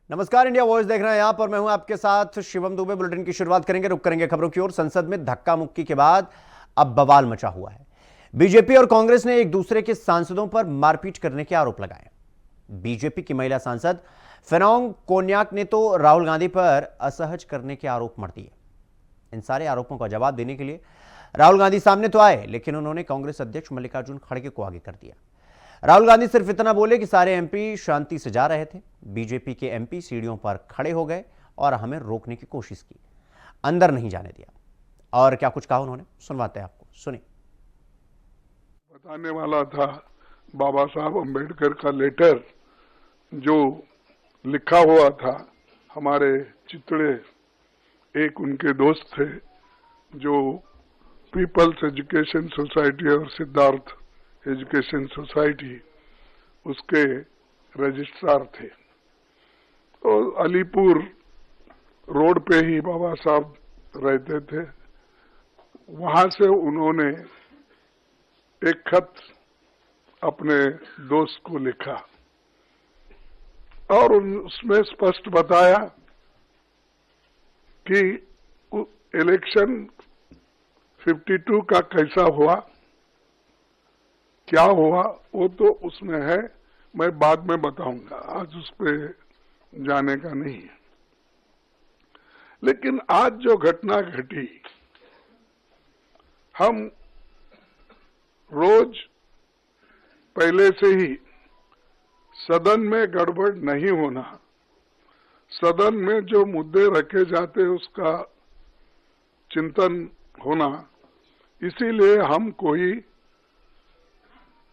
नमस्कार, India voice देख रहे हैं आप और मैं हूं आपके साथ शिवम दुबे। बुलेटिन की शुरुआत रुक करेंगे खबरों की ओर। संसद में धक्का मुक्की के बाद अब बवाल मचा हुआ है। बीजेपी और कांग्रेस ने एक दूसरे के सांसदों पर मारपीट करने के आरोप लगाए। बीजेपी की महिला सांसद फेनोंग कोन्याक ने तो राहुल गांधी पर असहज करने के आरोप मढ़ दिए। इन सारे आरोपों का जवाब देने के लिए राहुल गांधी सामने तो आए, लेकिन उन्होंने कांग्रेस अध्यक्ष मल्लिकार्जुन खड़गे को आगे कर दिया। राहुल गांधी सिर्फ इतना बोले कि सारे एमपी शांति से जा रहे थे। बीजेपी के एमपी सीढ़ियों पर खड़े हो गए और हमें रोकने की कोशिश की, अंदर नहीं जाने दिया। और क्या कुछ कहा उन्होंने, सुनवाते हैं आपको, सुनिए। बताने वाला था बाबा साहब अम्बेडकर का लेटर जो लिखा हुआ था। हमारे चितड़े एक उनके दोस्त थे जो पीपल्स एजुकेशन सोसाइटी और सिद्धार्थ एजुकेशन सोसाइटी उसके रजिस्ट्रार थे। और अलीपुर रोड पे ही बाबा साहब रहते थे। वहां से उन्होंने एक खत अपने दोस्त को लिखा और उसमें स्पष्ट बताया कि इलेक्शन 52 का कैसा हुआ, क्या हुआ, वो तो उसमें है, मैं बाद में बताऊंगा, आज उस पर जाने का नहीं है। लेकिन आज जो घटना घटी, हम रोज पहले से ही सदन में गड़बड़ नहीं होना, सदन में जो मुद्दे रखे जाते उसका चिंतन होना, इसीलिए हम कोई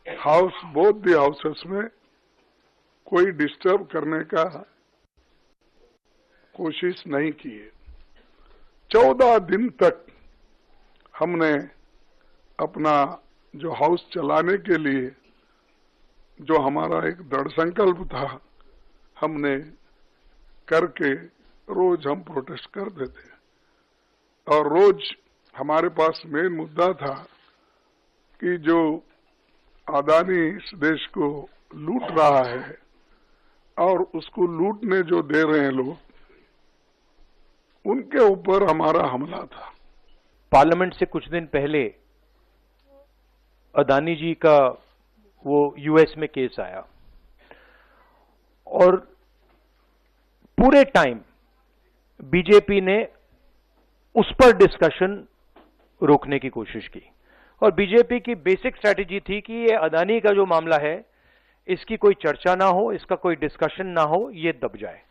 हाउस बोथ द हाउसेस में कोई डिस्टर्ब करने का कोशिश नहीं की है। 14 दिन तक हमने अपना जो हाउस चलाने के लिए जो हमारा एक दृढ़ संकल्प था, हमने करके रोज हम प्रोटेस्ट करते थे। और रोज हमारे पास मेन मुद्दा था कि जो अदानी इस देश को लूट रहा है और उसको लूटने जो दे रहे हैं लोग, उनके ऊपर हमारा हमला था। पार्लियामेंट से कुछ दिन पहले अदानी जी का वो यूएस में केस आया और पूरे टाइम बीजेपी ने उस पर डिस्कशन रोकने की कोशिश की। और बीजेपी की बेसिक स्ट्रैटेजी थी कि ये अदानी का जो मामला है इसकी कोई चर्चा ना हो, इसका कोई डिस्कशन ना हो, ये दब जाए।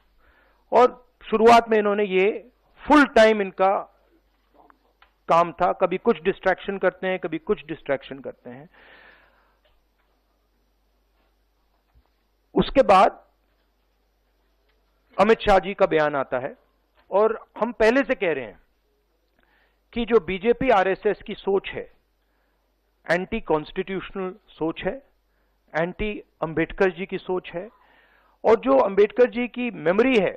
और शुरुआत में इन्होंने ये फुल टाइम इनका काम था, कभी कुछ डिस्ट्रैक्शन करते हैं, कभी कुछ डिस्ट्रैक्शन करते हैं। उसके बाद अमित शाह जी का बयान आता है और हम पहले से कह रहे हैं कि जो बीजेपी आरएसएस की सोच है, एंटी कॉन्स्टिट्यूशनल सोच है, एंटी अंबेडकर जी की सोच है, और जो अंबेडकर जी की मेमोरी है,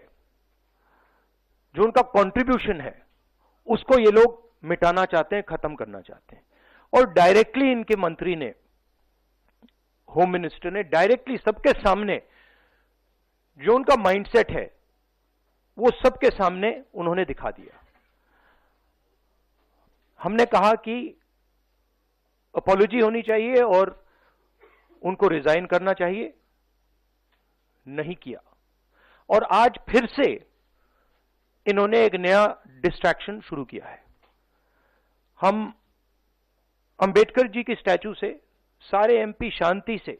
जो उनका कंट्रीब्यूशन है, उसको ये लोग मिटाना चाहते हैं, खत्म करना चाहते हैं। और डायरेक्टली इनके मंत्री ने, होम मिनिस्टर ने डायरेक्टली सबके सामने जो उनका माइंडसेट है वो सबके सामने उन्होंने दिखा दिया। हमने कहा कि अपॉलॉजी होनी चाहिए और उनको रिजाइन करना चाहिए, नहीं किया। और आज फिर से इन्होंने एक नया डिस्ट्रैक्शन शुरू किया है। हम अंबेडकर जी की स्टैचू से सारे एमपी शांति से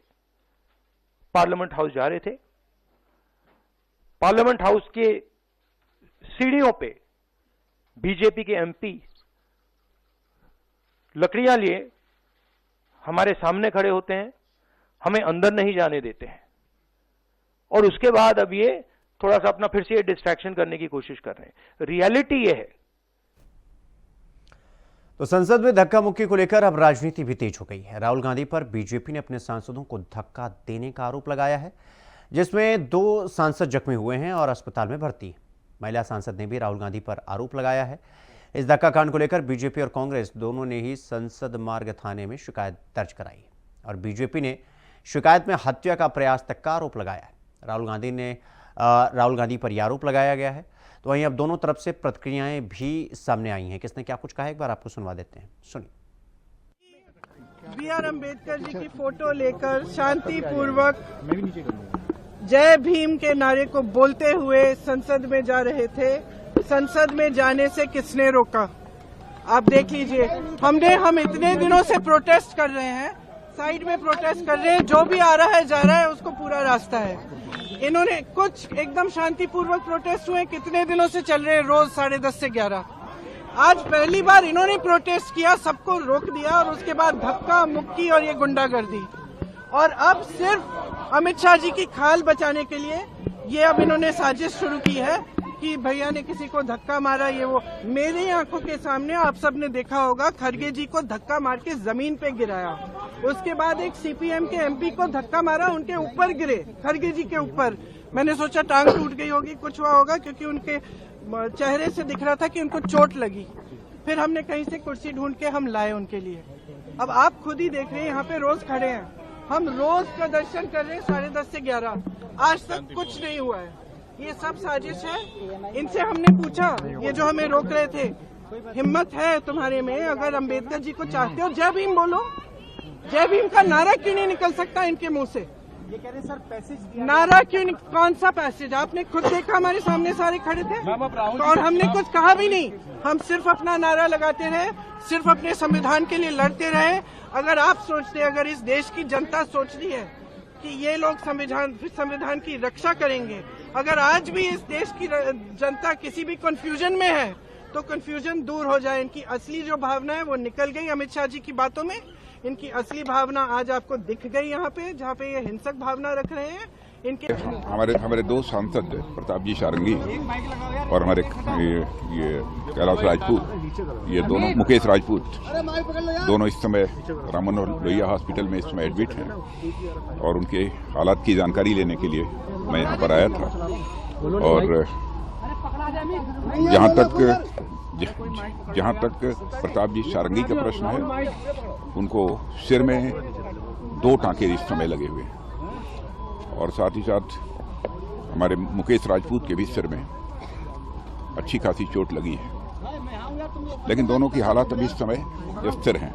पार्लियामेंट हाउस जा रहे थे। पार्लियामेंट हाउस के सीढ़ियों पे बीजेपी के एमपी लकड़ियां लिए हमारे सामने खड़े होते हैं, हमें अंदर नहीं जाने देते हैं। और उसके बाद अब ये थोड़ा सा अपना फिर से ये डिस्ट्रैक्शन करने की कोशिश कर रहे हैं। रियलिटी ये है। तो संसद में धक्का मुक्की को लेकर अब राजनीति भी तेज हो गई है। राहुल गांधी पर बीजेपी ने अपने सांसदों को धक्का देने का आरोप लगाया है, जिसमें 2 सांसद जख्मी हुए हैं और अस्पताल में भर्ती। महिला सांसद ने भी राहुल गांधी पर आरोप लगाया है। इस धक्का कांड को लेकर बीजेपी और कांग्रेस दोनों ने ही संसद मार्ग थाने में शिकायत दर्ज कराई और बीजेपी ने शिकायत में हत्या का प्रयास तक का आरोप लगाया है। राहुल गांधी ने राहुल गांधी पर यह आरोप लगाया गया है। तो वहीं अब दोनों तरफ से प्रतिक्रियाएं भी सामने आई हैं। किसने क्या कुछ कहा है एक बार आपको सुनवा देते हैं, सुनिए। B.R. अम्बेडकर जी की फोटो लेकर शांतिपूर्वक जय भीम के नारे को बोलते हुए संसद में जा रहे थे। संसद में जाने से किसने रोका? आप देख लीजिए। हम इतने दिनों से प्रोटेस्ट कर रहे हैं, साइड में प्रोटेस्ट कर रहे हैं, जो भी आ रहा है जा रहा है, उसको पूरा रास्ता है। इन्होंने कुछ एकदम शांतिपूर्वक प्रोटेस्ट हुए, कितने दिनों से चल रहे हैं, रोज 10:30 से 11। आज पहली बार इन्होंने प्रोटेस्ट किया, सबको रोक दिया और उसके बाद धक्का मुक्की और ये गुंडागर्दी। और अब सिर्फ अमित शाह जी की खाल बचाने के लिए ये अब इन्होंने साजिश शुरू की है कि भैया ने किसी को धक्का मारा, ये वो। मेरी आंखों के सामने आप सबने देखा होगा, खड़गे जी को धक्का मार के जमीन पे गिराया। उसके बाद एक सीपीएम के एमपी को धक्का मारा, उनके ऊपर गिरे, खड़गे जी के ऊपर। मैंने सोचा टांग टूट गई होगी, कुछ हुआ होगा, क्योंकि उनके चेहरे से दिख रहा था कि उनको चोट लगी। फिर हमने कहीं से कुर्सी ढूंढ के हम लाए उनके लिए। अब आप खुद ही देख रहे हैं, यहाँ पे रोज खड़े हैं, हम रोज प्रदर्शन कर रहे हैं 10:30 से 11। आज तक कुछ नहीं हुआ है, ये सब साजिश है। इनसे हमने पूछा, ये जो हमें रोक रहे थे, हिम्मत है तुम्हारे में? अगर अंबेडकर जी को चाहते हो, जय भीम बोलो। जय भीम का नारा क्यों नहीं निकल सकता इनके मुंह से? ये कह रहे सर पैसेज नारा क्यों नहीं? कौन सा पैसेज? आपने खुद देखा, हमारे सामने सारे खड़े थे और हमने कुछ कहा भी नहीं। हम सिर्फ अपना नारा लगाते रहे, सिर्फ अपने संविधान के लिए लड़ते रहे। अगर आप सोचते, अगर इस देश की जनता सोच रही है कि ये लोग संविधान की रक्षा करेंगे, अगर आज भी इस देश की जनता किसी भी कंफ्यूजन में है, तो कंफ्यूजन दूर हो जाए। इनकी असली जो भावना है वो निकल गई अमित शाह जी की बातों में। इनकी असली भावना आज आपको दिख गई यहाँ पे, जहाँ पे ये हिंसक भावना रख रहे हैं। इनके हमारे दो सांसद प्रताप जी सारंगी और हमारे ये कैलाश राजपूत, ये दोनों मुकेश राजपूत, दोनों इस समय राम मनोहर लोहिया हॉस्पिटल में इस समय एडमिट हैं और उनके हालात की जानकारी लेने के लिए मैं यहाँ पर आया था। और जहाँ तक प्रताप जी सारंगी का प्रश्न है, उनको सिर में 2 टांके इस समय लगे हुए हैं और साथ ही साथ हमारे मुकेश राजपूत के भी सिर में अच्छी खासी चोट लगी है। लेकिन दोनों की हालत अभी इस समय स्थिर हैं।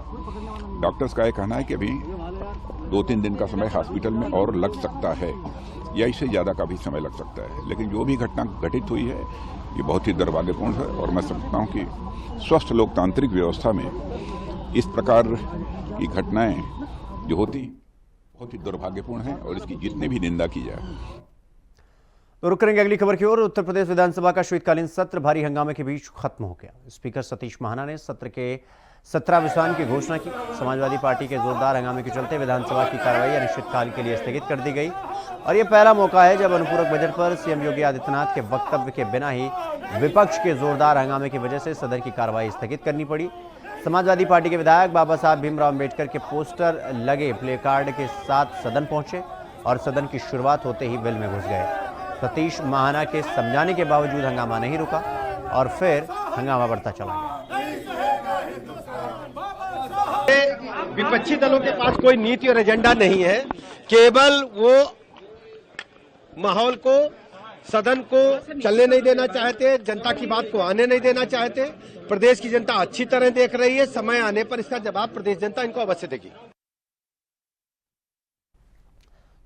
डॉक्टर्स का यह कहना है कि अभी 2-3 दिन का समय हॉस्पिटल में और लग सकता है या इससे ज़्यादा का भी समय लग सकता है। लेकिन जो भी घटना घटित हुई है ये बहुत ही दुर्भाग्यपूर्ण है और मैं समझता हूँ कि स्वस्थ लोकतांत्रिक व्यवस्था में इस प्रकार की घटनाएं जो होती बहुत ही दुर्भाग्यपूर्ण है और इसकी जितनी भी निंदा की जाए। तो रुक करेंगे अगली खबर की ओर। उत्तर प्रदेश विधानसभा का शीतकालीन सत्र भारी हंगामे के बीच खत्म हो गया। स्पीकर सतीश महाना ने सत्र के 17वें की घोषणा की। समाजवादी पार्टी के जोरदार हंगामे के चलते विधानसभा की कार्रवाई अनिश्चितकाल के लिए स्थगित कर दी गई और यह पहला मौका है जब अनुपूरक बजट पर सीएम योगी आदित्यनाथ के वक्तव्य के बिना ही विपक्ष के जोरदार हंगामे की वजह से सदन की कार्रवाई स्थगित करनी पड़ी। समाजवादी पार्टी के विधायक बाबा साहब भीमराव अम्बेडकर के पोस्टर लगे प्ले कार्ड के साथ सदन पहुंचे और सदन की शुरुआत होते ही वेल में घुस गए। सतीश महाना के समझाने के बावजूद हंगामा नहीं रुका और फिर हंगामा बढ़ता चला गया। विपक्षी दलों के पास कोई नीति और एजेंडा नहीं है, केवल वो माहौल को, सदन को चलने नहीं देना चाहते, जनता की बात को आने नहीं देना चाहते। प्रदेश की जनता अच्छी तरह देख रही है, समय आने पर इसका जवाब प्रदेश जनता इनको अवश्य देगी।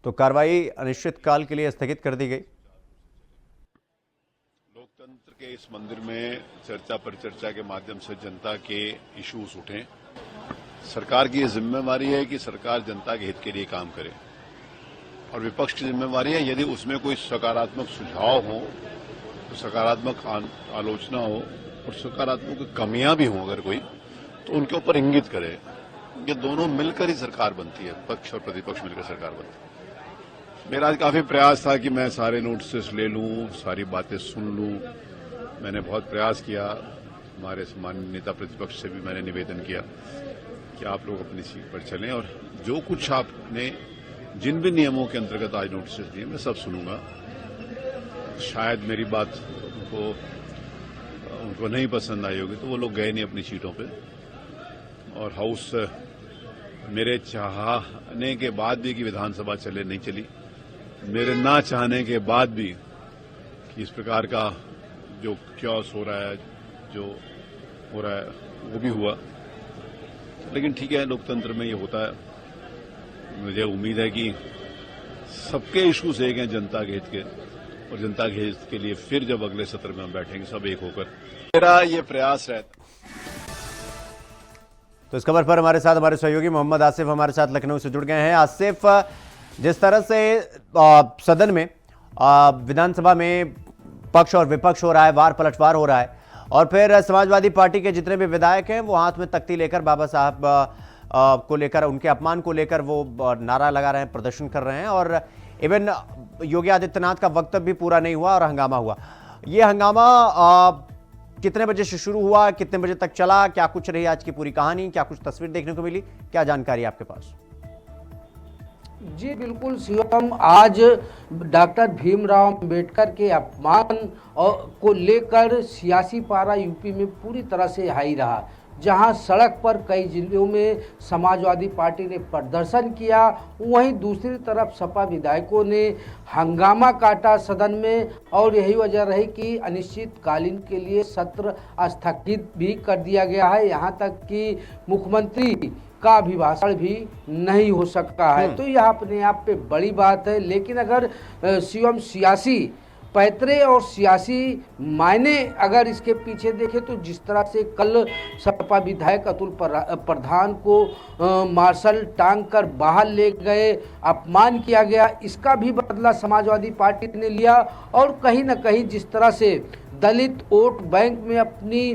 तो कार्रवाई अनिश्चितकाल के लिए स्थगित कर दी गई। लोकतंत्र के इस मंदिर में चर्चा परिचर्चा के माध्यम से जनता के इश्यूज उठें। सरकार की यह जिम्मेवारी है कि सरकार जनता के हित के लिए काम करे और विपक्ष की जिम्मेवारी है यदि उसमें कोई सकारात्मक सुझाव हो, तो सकारात्मक आलोचना हो और सकारात्मक कमियां भी हों अगर कोई, तो उनके ऊपर इंगित करे। ये दोनों मिलकर ही सरकार बनती है, पक्ष और प्रतिपक्ष मिलकर सरकार बनती है। मेरा आज काफी प्रयास था कि मैं सारे नोटिस ले लूं, सारी बातें सुन लूं। मैंने बहुत प्रयास किया। हमारे सम्मानित नेता प्रतिपक्ष से भी मैंने निवेदन किया कि आप लोग अपनी सीट पर चलें और जो कुछ आपने जिन भी नियमों के अंतर्गत आज नोटिस दिए मैं सब सुनूंगा। शायद मेरी बात उनको नहीं पसंद आई होगी तो वो लोग गए नहीं अपनी सीटों पे और हाउस मेरे चाहने के बाद भी कि विधानसभा चले नहीं चली, मेरे ना चाहने के बाद भी कि इस प्रकार का जो क्योस हो रहा है, जो हो रहा है, वो भी हुआ। लेकिन ठीक है, लोकतंत्र में ये होता है। मुझे उम्मीद है कि सबके इश्यूज एक हैं जनता के हित के, और जनता के हित के लिए फिर जब अगले सत्र में हम बैठेंगे सब एक होकर, मेरा ये प्रयास रहता। तो इस खबर पर हमारे साथ हमारे सहयोगी मोहम्मद आसिफ हमारे साथ लखनऊ से जुड़ गए हैं। आसिफ, जिस तरह से सदन में विधानसभा में पक्ष और विपक्ष हो रहा है, वार पलटवार हो रहा है, और फिर समाजवादी पार्टी के जितने भी विधायक हैं वो हाथ में तख्ती लेकर बाबा साहब को लेकर, उनके अपमान को लेकर वो नारा लगा रहे हैं, प्रदर्शन कर रहे हैं, और इवन योगी आदित्यनाथ का वक्तव्य भी पूरा नहीं हुआ और हंगामा हुआ। ये हंगामा कितने बजे से शुरू हुआ, कितने बजे तक चला, क्या कुछ रही आज की पूरी कहानी, क्या कुछ तस्वीर देखने को मिली, क्या जानकारी आपके पास? जी बिल्कुल शिवम, आज डॉक्टर भीमराव अंबेडकर के अपमान को लेकर सियासी पारा यूपी में पूरी तरह से हाई रहा, जहां सड़क पर कई जिलों में समाजवादी पार्टी ने प्रदर्शन किया, वहीं दूसरी तरफ सपा विधायकों ने हंगामा काटा सदन में, और यही वजह रही कि अनिश्चितकालीन के लिए सत्र स्थगित भी कर दिया गया है। यहां तक कि मुख्यमंत्री का अभिभाषण भी नहीं हो सकता है, तो यह अपने आप पे बड़ी बात है। लेकिन अगर शिवम सियासी पैतरे और सियासी मायने अगर इसके पीछे देखें, तो जिस तरह से कल सपा विधायक अतुल प्रधान को मार्शल टांग कर बाहर ले गए, अपमान किया गया, इसका भी बदला समाजवादी पार्टी ने लिया। और कहीं न कहीं जिस तरह से दलित वोट बैंक में अपनी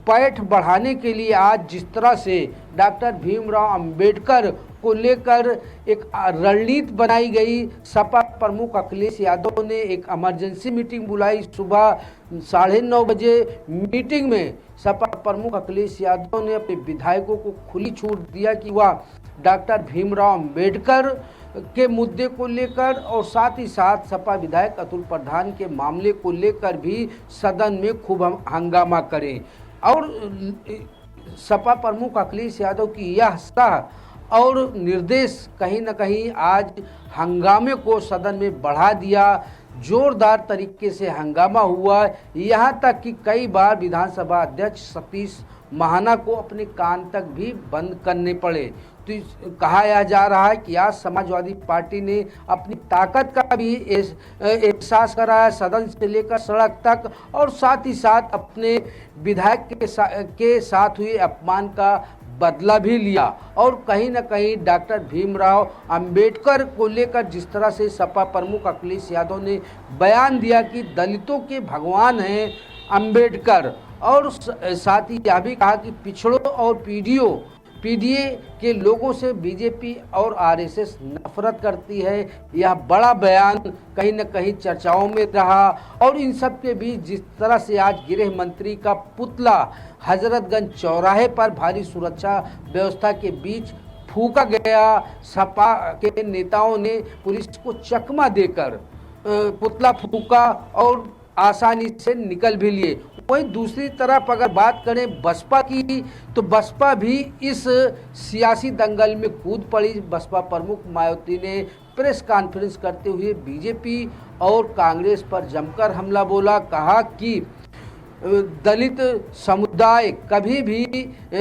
पैठ बढ़ाने के लिए आज जिस तरह से डॉक्टर भीमराव अंबेडकर को लेकर एक रणनीति बनाई गई, सपा प्रमुख अखिलेश यादव ने एक इमरजेंसी मीटिंग बुलाई। सुबह 9:30 बजे मीटिंग में सपा प्रमुख अखिलेश यादव ने अपने विधायकों को खुली छूट दिया कि वह डॉक्टर भीमराव अंबेडकर के मुद्दे को लेकर और साथ ही साथ सपा विधायक अतुल प्रधान के मामले को लेकर भी सदन में खूब हंगामा करें। और सपा प्रमुख अखिलेश यादव की यह सलाह और निर्देश कहीं न कहीं आज हंगामे को सदन में बढ़ा दिया। जोरदार तरीके से हंगामा हुआ, यहाँ तक कि कई बार विधानसभा अध्यक्ष सतीश महाना को अपने कान तक भी बंद करने पड़े। तो कहा जा रहा है कि आज समाजवादी पार्टी ने अपनी ताकत का भी एहसास कराया सदन से लेकर सड़क तक, और साथ ही साथ अपने विधायक के साथ हुए अपमान का बदला भी लिया। और कहीं न कहीं डॉक्टर भीमराव अंबेडकर को लेकर जिस तरह से सपा प्रमुख अखिलेश यादव ने बयान दिया कि दलितों के भगवान हैं अंबेडकर, और साथ ही यह भी कहा कि पिछड़ों और पीडीए के लोगों से बीजेपी और आरएसएस नफरत करती है। यह बड़ा बयान कहीं न कहीं चर्चाओं में रहा। और इन सब के बीच जिस तरह से आज गृह मंत्री का पुतला हजरतगंज चौराहे पर भारी सुरक्षा व्यवस्था के बीच फूंका गया, सपा के नेताओं ने पुलिस को चकमा देकर पुतला फूंका और आसानी से निकल भी लिए। वहीं दूसरी तरफ अगर बात करें बसपा की, तो बसपा भी इस सियासी दंगल में कूद पड़ी। बसपा प्रमुख मायावती ने प्रेस कॉन्फ्रेंस करते हुए बीजेपी और कांग्रेस पर जमकर हमला बोला, कहा कि दलित समुदाय कभी भी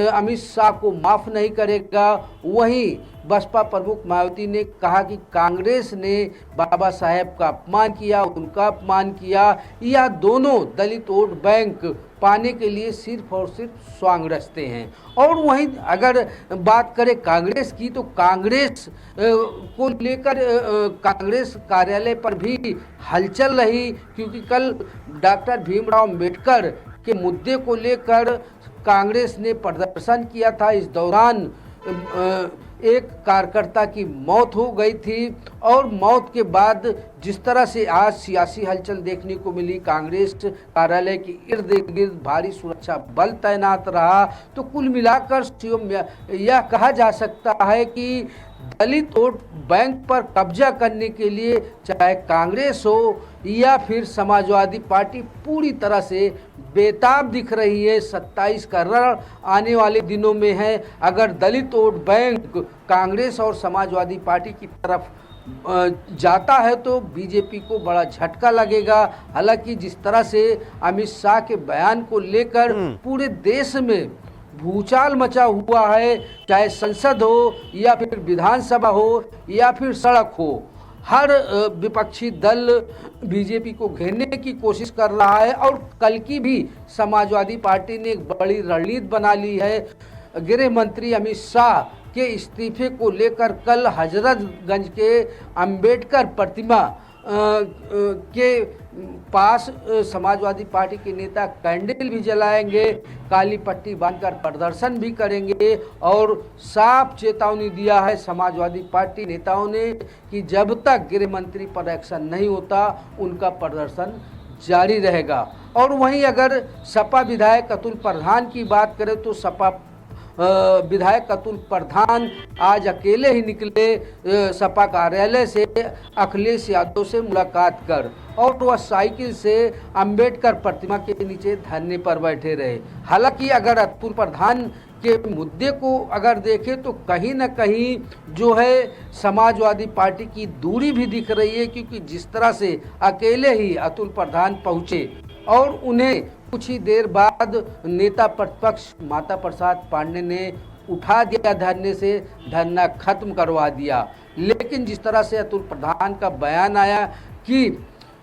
अमित शाह को माफ नहीं करेगा। वहीं बसपा प्रमुख मायावती ने कहा कि कांग्रेस ने बाबा साहेब का अपमान किया, उनका अपमान किया। यह दोनों दलित वोट बैंक पाने के लिए सिर्फ और सिर्फ स्वांग रचते हैं। और वहीं अगर बात करें कांग्रेस की, तो कांग्रेस को लेकर कांग्रेस कार्यालय पर भी हलचल रही, क्योंकि कल डॉक्टर भीमराव अंबेडकर के मुद्दे को लेकर कांग्रेस ने प्रदर्शन किया था। इस दौरान एक कार्यकर्ता की मौत हो गई थी, और मौत के बाद जिस तरह से आज सियासी हलचल देखने को मिली, कांग्रेस कार्यालय के इर्द गिर्द भारी सुरक्षा बल तैनात रहा। तो कुल मिलाकर यह कहा जा सकता है कि दलित वोट बैंक पर कब्जा करने के लिए चाहे कांग्रेस हो या फिर समाजवादी पार्टी पूरी तरह से बेताब दिख रही है। 27 का रण आने वाले दिनों में है। अगर दलित वोट बैंक कांग्रेस और समाजवादी पार्टी की तरफ जाता है तो बीजेपी को बड़ा झटका लगेगा। हालांकि जिस तरह से अमित शाह के बयान को लेकर पूरे देश में भूचाल मचा हुआ है, चाहे संसद हो या फिर विधानसभा हो या फिर सड़क हो, हर विपक्षी दल बीजेपी को घेरने की कोशिश कर रहा है। और कल की भी समाजवादी पार्टी ने एक बड़ी रणनीति बना ली है। गृह मंत्री अमित शाह के इस्तीफे को लेकर कल हजरतगंज के अंबेडकर प्रतिमा के पास समाजवादी पार्टी के नेता कैंडल भी जलाएंगे, काली पट्टी बांधकर प्रदर्शन भी करेंगे और साफ चेतावनी दिया है समाजवादी पार्टी नेताओं ने कि जब तक गृह मंत्री पर एक्शन नहीं होता उनका प्रदर्शन जारी रहेगा। और वहीं अगर सपा विधायक अतुल प्रधान की बात करें तो सपा विधायक अतुल प्रधान आज अकेले ही निकले सपा कार्यालय से अखिलेश यादव से मुलाकात कर, और वह साइकिल से अंबेडकर प्रतिमा के नीचे धरने पर बैठे रहे। हालांकि अगर अतुल प्रधान के मुद्दे को अगर देखें तो कहीं न कहीं जो है समाजवादी पार्टी की दूरी भी दिख रही है, क्योंकि जिस तरह से अकेले ही अतुल प्रधान पहुंचे और उन्हें कुछ ही देर बाद नेता प्रतिपक्ष माता प्रसाद पांडे ने उठा दिया धरने से, धरना खत्म करवा दिया। लेकिन जिस तरह से अतुल प्रधान का बयान आया कि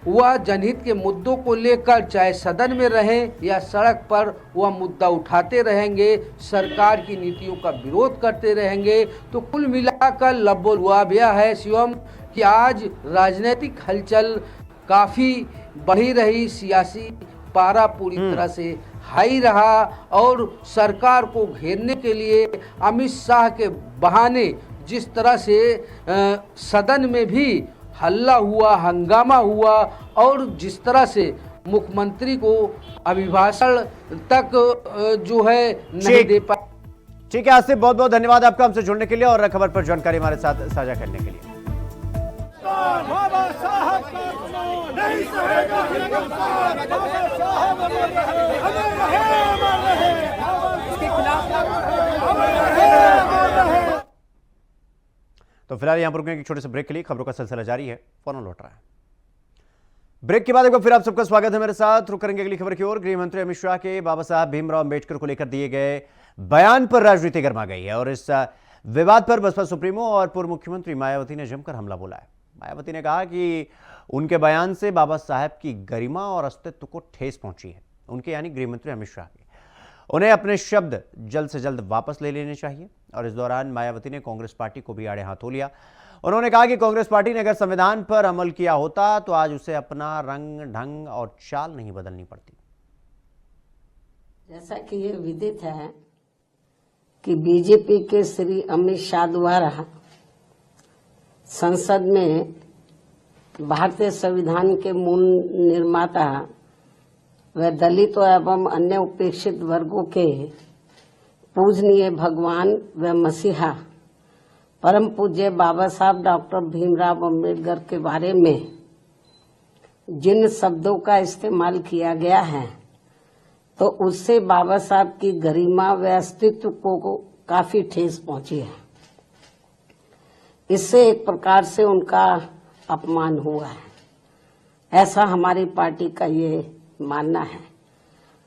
वह जनहित के मुद्दों को लेकर चाहे सदन में रहें या सड़क पर वह मुद्दा उठाते रहेंगे, सरकार की नीतियों का विरोध करते रहेंगे, तो कुल मिलाकर लबोल हुआ भैया है शिवम कि आज राजनीतिक हलचल काफ़ी बढ़ी रही, सियासी पारा पूरी तरह से हाई रहा और सरकार को घेरने के लिए अमित शाह के बहाने जिस तरह से सदन में भी हल्ला हुआ, हंगामा हुआ और जिस तरह से मुख्यमंत्री को अभिभाषण तक जो है नहीं दे पाए। ठीक है आसिफ, बहुत बहुत धन्यवाद आपका हमसे जुड़ने के लिए और खबर पर जानकारी हमारे साथ साझा करने के लिए। तो फिलहाल यहां पर रुकेंगे एक छोटे से ब्रेक के लिए, खबरों का सिलसिला जारी है, फौरन लौट रहा है। ब्रेक के बाद एक बार फिर आप सबका स्वागत है मेरे साथ। रुक करेंगे अगली खबर की ओर। गृह मंत्री अमित शाह के बाबा साहब भीमराव अंबेडकर को लेकर दिए गए बयान पर राजनीति गर्मा गई है और इस विवाद पर बसपा सुप्रीमो और पूर्व मुख्यमंत्री मायावती ने जमकर हमला बोला है। मायावती ने कहा कि उनके बयान से बाबा साहब की गरिमा और अस्तित्व को ठेस पहुंची है। उनके यानी गृह मंत्री अमित शाह के, उन्हें अपने शब्द जल्द से जल्द वापस ले लेने चाहिए। और इस दौरान मायावती ने कांग्रेस पार्टी को भी आड़े हाथों लिया। उन्होंने कहा कि कांग्रेस पार्टी ने अगर संविधान पर अमल किया होता तो आज उसे अपना रंग ढंग और चाल नहीं बदलनी पड़ती। जैसा कि ये विदित है कि बीजेपी के श्री अमित शाह द्वारा संसद में भारतीय संविधान के मूल निर्माता व दलितों एवं अन्य उपेक्षित वर्गों के पूजनीय भगवान व मसीहा परम पूज्य बाबा साहब डॉक्टर भीमराव अंबेडकर के बारे में जिन शब्दों का इस्तेमाल किया गया है तो उससे बाबा साहब की गरिमा व अस्तित्व को काफी ठेस पहुंची है। इससे एक प्रकार से उनका अपमान हुआ है, ऐसा हमारी पार्टी का ये मानना है,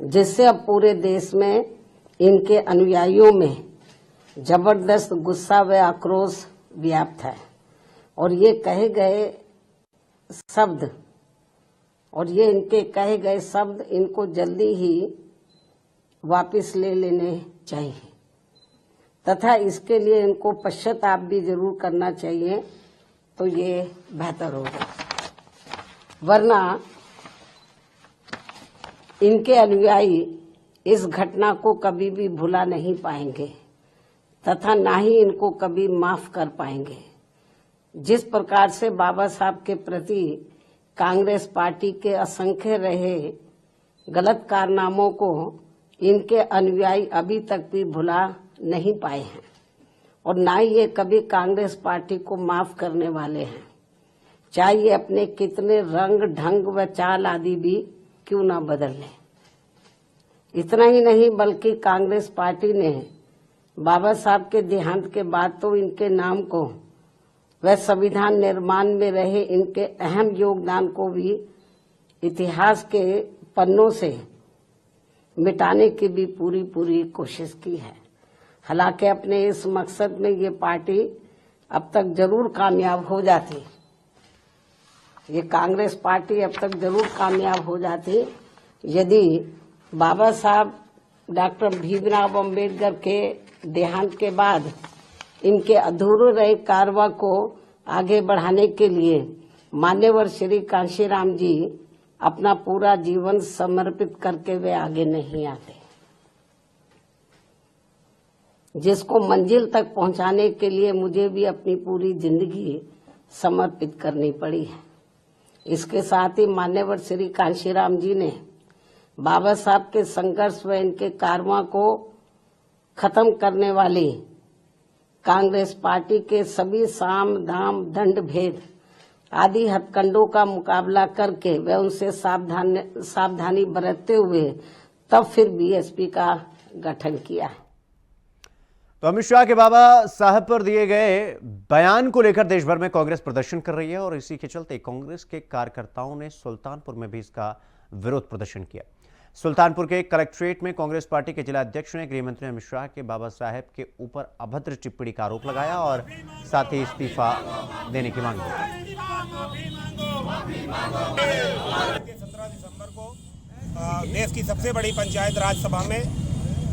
जिससे अब पूरे देश में इनके अनुयायियों में जबरदस्त गुस्सा व आक्रोश व्याप्त है और ये इनके कहे गए शब्द इनको जल्दी ही वापस ले लेने चाहिए तथा इसके लिए इनको पश्चाताप भी जरूर करना चाहिए, तो ये बेहतर होगा। वरना इनके अनुयायी इस घटना को कभी भी भुला नहीं पाएंगे तथा ना ही इनको कभी माफ कर पाएंगे। जिस प्रकार से बाबा साहब के प्रति कांग्रेस पार्टी के असंख्य रहे गलत कारनामों को इनके अनुयायी अभी तक भी भुला नहीं पाए हैं और ना ही ये कभी कांग्रेस पार्टी को माफ करने वाले हैं, चाहे ये अपने कितने रंग ढंग व चाल आदि भी क्यों ना बदल लें। इतना ही नहीं बल्कि कांग्रेस पार्टी ने बाबा साहब के देहांत के बाद तो इनके नाम को व संविधान निर्माण में रहे इनके अहम योगदान को भी इतिहास के पन्नों से मिटाने की भी पूरी कोशिश की है। हालांकि अपने इस मकसद में ये पार्टी अब तक जरूर कामयाब हो जाती, ये कांग्रेस पार्टी अब तक जरूर कामयाब हो जाती यदि बाबा साहब डॉक्टर भीमराव अंबेडकर के देहांत के बाद इनके अधूरे रहे कारवा को आगे बढ़ाने के लिए मान्यवर श्री कांशीराम जी अपना पूरा जीवन समर्पित करके वे आगे नहीं आते। जिसको मंजिल तक पहुंचाने के लिए मुझे भी अपनी पूरी जिंदगी समर्पित करनी पड़ी है। इसके साथ ही मान्यवर श्री कांशीराम जी ने बाबा साहब के संघर्ष व इनके कारवां को खत्म करने वाली कांग्रेस पार्टी के सभी साम दाम दंड भेद आदि हथकंडों का मुकाबला करके वे उनसे सावधानी बरतते हुए तब फिर बीएसपी का गठन किया है। तो अमित शाह के बाबा साहब पर दिए गए बयान को लेकर देश भर में कांग्रेस प्रदर्शन कर रही है और इसी के चलते कांग्रेस के कार्यकर्ताओं ने सुल्तानपुर में भी इसका विरोध प्रदर्शन किया। सुल्तानपुर के कलेक्ट्रेट में कांग्रेस पार्टी के जिला अध्यक्ष ने गृह मंत्री अमित शाह के बाबा साहब के ऊपर अभद्र टिप्पणी का आरोप लगाया और साथ ही इस्तीफा देने की मांग की। 17 दिसंबर को देश की सबसे बड़ी पंचायत राज सभा में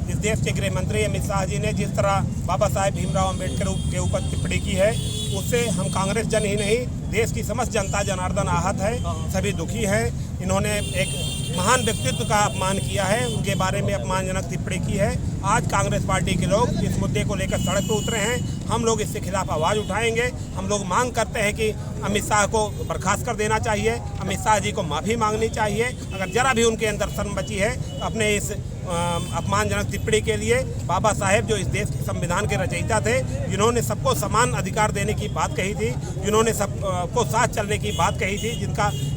इस देश के गृह मंत्री अमित शाह जी ने जिस तरह बाबा साहेब भीमराव अंबेडकर के ऊपर टिप्पणी की है, उससे हम कांग्रेस जन ही नहीं देश की समस्त जनता जनार्दन आहत है, सभी दुखी हैं। इन्होंने एक महान व्यक्तित्व का अपमान किया है, उनके बारे में अपमानजनक टिप्पणी की है। आज कांग्रेस पार्टी के लोग इस मुद्दे को लेकर सड़क पर उतरे हैं। हम लोग इसके खिलाफ आवाज उठाएंगे। हम लोग मांग करते हैं कि अमित शाह को बर्खास्त कर देना चाहिए, अमित शाह जी को माफी मांगनी चाहिए। अगर जरा भी उनके अंदर शर्म बची है अपने इस अपमानजनक टिप्पणी के लिए। बाबा साहेब जो इस देश के संविधान के रचयिता थे, जिन्होंने सबको समान अधिकार देने की बात कही थी, जिन्होंने सबको साथ चलने की बात कही थी,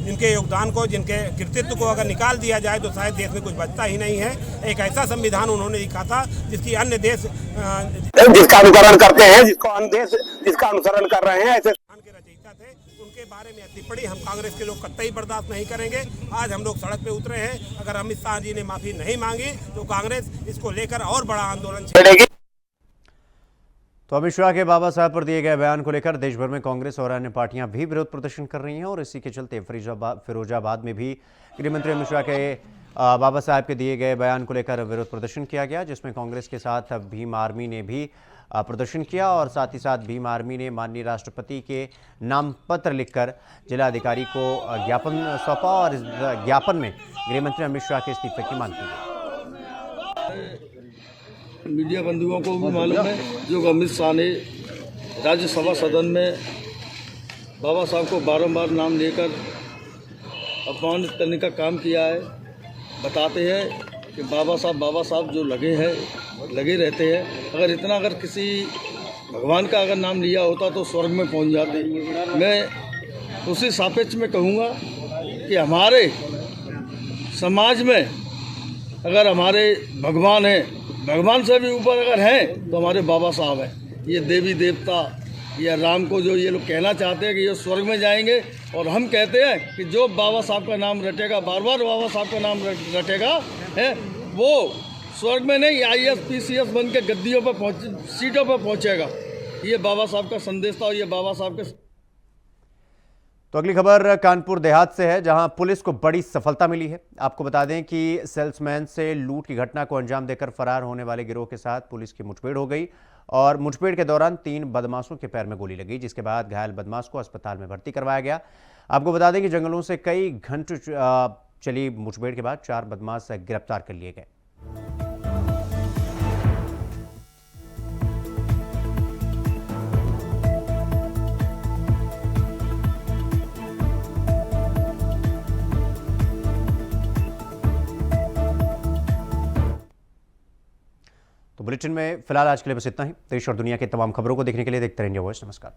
जिनके योगदान को, जिनके कृतित्व को अगर निकाल दिया जाए तो शायद देश में कुछ बचता ही नहीं है। एक ऐसा संविधान उन्होंने लिखा था जिसकी अन्य देश जिसका अनुकरण करते हैं, जिसको अन्य देश जिसका अनुसरण कर रहे हैं, ऐसे के रचयिता थे, उनके बारे में टिप्पणी हम कांग्रेस के लोग कतई बर्दाश्त नहीं करेंगे। आज हम लोग सड़क पे उतरे हैं। अगर अमित शाह जी ने माफी नहीं मांगी तो कांग्रेस इसको लेकर और बड़ा आंदोलन छेड़ेगी। तो अमित शाह के बाबा साहब पर दिए गए बयान को लेकर देश भर में कांग्रेस और अन्य पार्टियां भी विरोध प्रदर्शन कर रही हैं और इसी के चलते फिरोजाबाद में भी गृह मंत्री अमित शाह के बाबा साहब के दिए गए बयान को लेकर विरोध प्रदर्शन किया गया, जिसमें कांग्रेस के साथ भीम आर्मी ने भी प्रदर्शन किया और साथ ही साथ भीम आर्मी ने माननीय राष्ट्रपति के नाम पत्र लिखकर जिलाधिकारी को ज्ञापन सौंपा और इस ज्ञापन में गृह मंत्री अमित शाह के इस्तीफे की मांग की। मीडिया बंधुओं को भी मालूम है जो अमित शाह ने राज्यसभा सदन में बाबा साहब को बारंबार नाम लेकर अपमानित करने का काम किया है। बताते हैं कि बाबा साहब जो लगे रहते हैं। अगर किसी भगवान का अगर नाम लिया होता तो स्वर्ग में पहुंच जाते। मैं उसी सापेक्ष में कहूँगा कि हमारे समाज में अगर हमारे भगवान हैं, भगवान से भी ऊपर अगर हैं तो हमारे बाबा साहब हैं। ये देवी देवता या राम को जो ये लोग कहना चाहते हैं कि ये स्वर्ग में जाएंगे, और हम कहते हैं कि जो बाबा साहब का नाम रटेगा, बार बार बाबा साहब का नाम रटेगा है, वो स्वर्ग में नहीं IAS PCS बन के गद्दियों पर सीटों पर पहुंचेगा। ये बाबा साहब का संदेश था और ये बाबा साहब के। तो अगली खबर कानपुर देहात से है, जहां पुलिस को बड़ी सफलता मिली है। आपको बता दें कि सेल्समैन से लूट की घटना को अंजाम देकर फरार होने वाले गिरोह के साथ पुलिस की मुठभेड़ हो गई और मुठभेड़ के दौरान 3 बदमाशों के पैर में गोली लगी, जिसके बाद घायल बदमाश को अस्पताल में भर्ती करवाया गया। आपको बता दें कि जंगलों से कई घंटों चली मुठभेड़ के बाद 4 बदमाश गिरफ्तार कर लिए गए। तो बुलेटिन में फिलहाल आज के लिए बस इतना ही। देश और दुनिया की तमाम खबरों को देखने के लिए देखते रहिए वॉइस। नमस्कार।